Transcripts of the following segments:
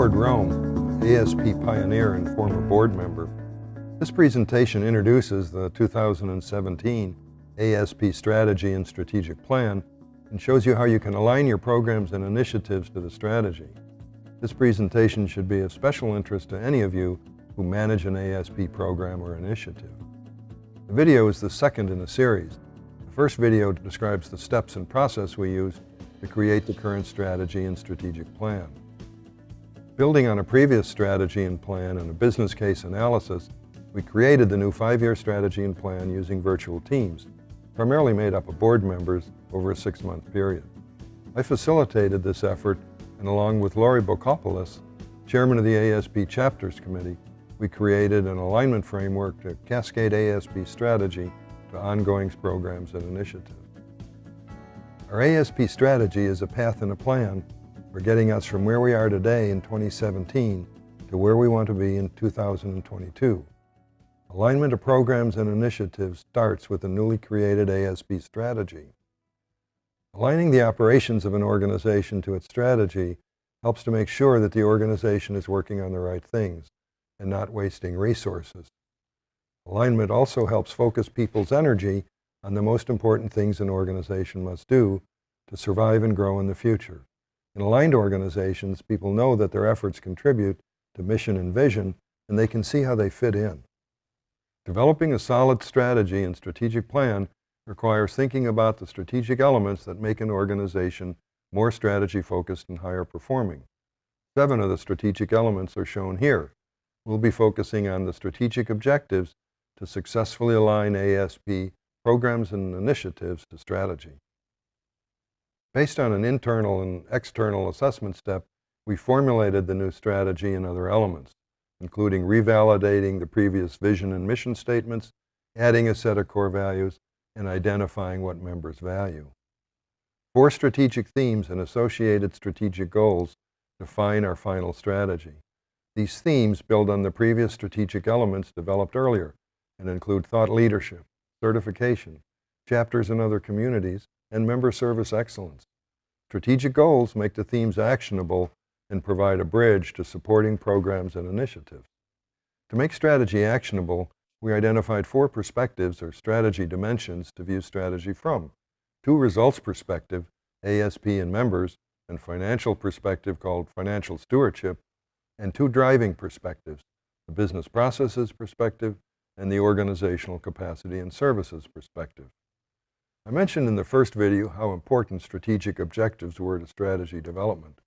Howard Rome, ASP pioneer and former board member. This presentation introduces the 2017 ASP Strategy and Strategic Plan and shows you how you can align your programs and initiatives to the strategy. This presentation should be of special interest to any of you who manage an ASP program or initiative. The video is the second in a series. The first video describes the steps and process we use to create the current strategy and strategic plan. Building on a previous strategy and plan and a business case analysis, we created the new 5-year strategy and plan using virtual teams, primarily made up of board members over a 6-month period. I facilitated this effort, and along with Lori Bokopoulos, chairman of the ASP Chapters Committee, we created an alignment framework to cascade ASP strategy to ongoing programs and initiatives. Our ASP strategy is a path and a plan for getting us from where we are today in 2017 to where we want to be in 2022. Alignment of programs and initiatives starts with the newly created ASP strategy. Aligning the operations of an organization to its strategy helps to make sure that the organization is working on the right things and not wasting resources. Alignment also helps focus people's energy on the most important things an organization must do to survive and grow in the future. In aligned organizations, people know that their efforts contribute to mission and vision, and they can see how they fit in. Developing a solid strategy and strategic plan requires thinking about the strategic elements that make an organization more strategy-focused and higher performing. 7 of the strategic elements are shown here. We'll be focusing on the strategic objectives to successfully align ASP programs and initiatives to strategy. Based on an internal and external assessment step, we formulated the new strategy and other elements, including revalidating the previous vision and mission statements, adding a set of core values, and identifying what members value. 4 strategic themes and associated strategic goals define our final strategy. These themes build on the previous strategic elements developed earlier and include thought leadership, certification, chapters and other communities, and member service excellence. Strategic goals make the themes actionable and provide a bridge to supporting programs and initiatives. To make strategy actionable, we identified 4 perspectives or strategy dimensions to view strategy from: 2 results perspective, ASP and members, and financial perspective called financial stewardship, and 2 driving perspectives, the business processes perspective and the organizational capacity and services perspective. I mentioned in the first video how important strategic objectives were to strategy development.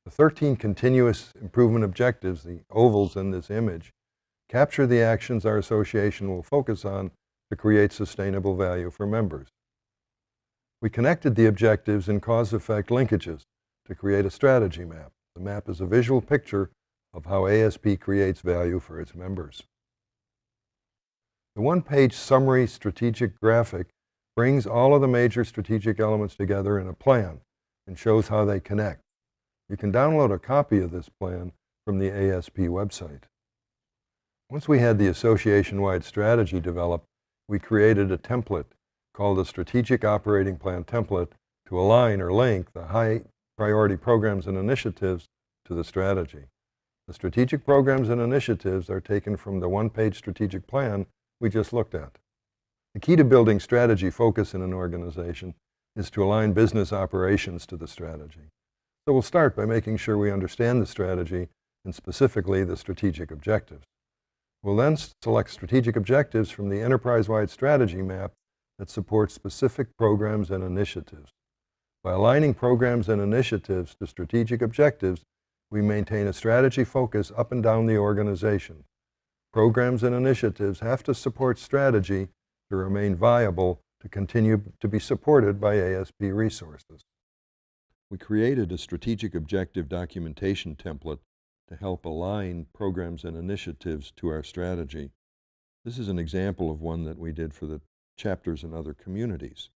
The 13 continuous improvement objectives, the ovals in this image, capture the actions our association will focus on to create sustainable value for members. We connected the objectives in cause-effect linkages to create a strategy map. The map is a visual picture of how ASP creates value for its members. The 1-page summary strategic graphic brings all of the major strategic elements together in a plan and shows how they connect. You can download a copy of this plan from the ASP website. Once we had the association-wide strategy developed, we created a template called the Strategic Operating Plan Template to align or link the high-priority programs and initiatives to the strategy. The strategic programs and initiatives are taken from the 1-page strategic plan we just looked at. The key to building strategy focus in an organization is to align business operations to the strategy. So we'll start by making sure we understand the strategy and specifically the strategic objectives. We'll then select strategic objectives from the enterprise-wide strategy map that supports specific programs and initiatives. By aligning programs and initiatives to strategic objectives, we maintain a strategy focus up and down the organization. Programs and initiatives have to support strategy to remain viable to continue to be supported by ASP resources. We created a strategic objective documentation template to help align programs and initiatives to our strategy. This is an example of one that we did for the chapters and other communities.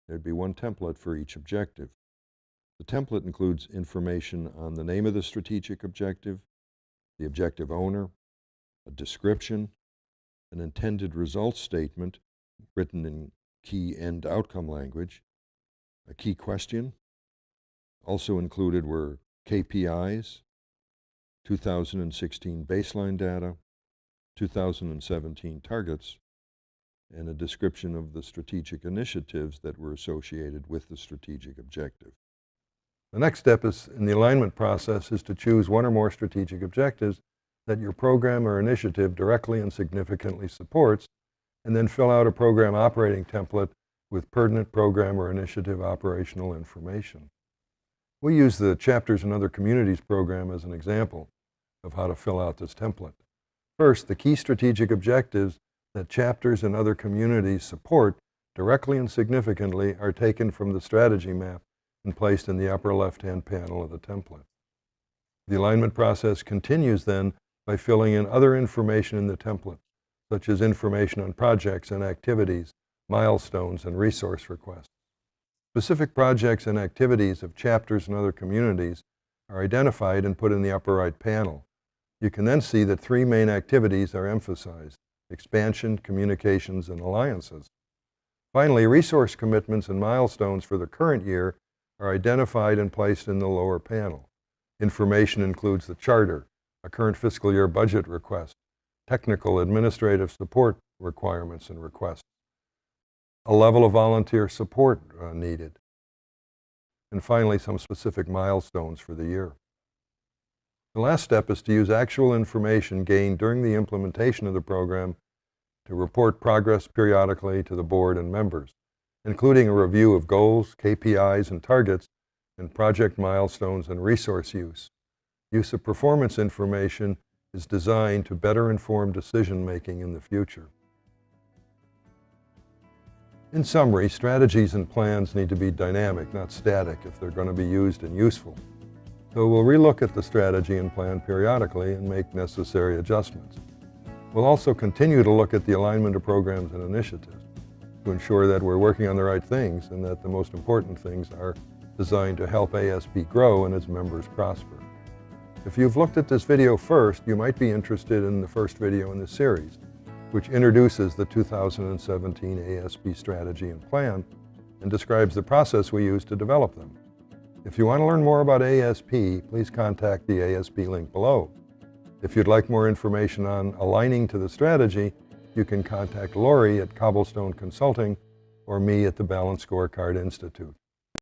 There'd be one template for each objective. The template includes information on the name of the strategic objective, the objective owner, a description, an intended results statement written in key end outcome language, a key question. Also included were KPIs, 2016 baseline data, 2017 targets, and a description of the strategic initiatives that were associated with the strategic objective. The next step in the alignment process is to choose one or more strategic objectives that your program or initiative directly and significantly supports, and then fill out a program operating template with pertinent program or initiative operational information. We use the Chapters and Other Communities program as an example of how to fill out this template. First, the key strategic objectives that chapters and other communities support directly and significantly are taken from the strategy map and placed in the upper left-hand panel of the template. The alignment process continues then by filling in other information in the template, such as information on projects and activities, milestones, and resource requests. Specific projects and activities of chapters and other communities are identified and put in the upper right panel. You can then see that three main activities are emphasized: expansion, communications, and alliances. Finally, resource commitments and milestones for the current year are identified and placed in the lower panel. Information includes the charter, a current fiscal year budget request, technical administrative support requirements and requests, a level of volunteer support needed, and finally some specific milestones for the year. The last step is to use actual information gained during the implementation of the program to report progress periodically to the board and members, including a review of goals, KPIs, and targets, and project milestones and resource use. Use of performance information is designed to better inform decision-making in the future. In summary, strategies and plans need to be dynamic, not static, if they're going to be used and useful. So we'll relook at the strategy and plan periodically and make necessary adjustments. We'll also continue to look at the alignment of programs and initiatives to ensure that we're working on the right things and that the most important things are designed to help ASP grow and its members prosper. If you've looked at this video first, you might be interested in the first video in this series, which introduces the 2017 ASP strategy and plan and describes the process we use to develop them. If you want to learn more about ASP, please contact the ASP link below. If you'd like more information on aligning to the strategy, you can contact Lori at Cobblestone Consulting or me at the Balanced Scorecard Institute.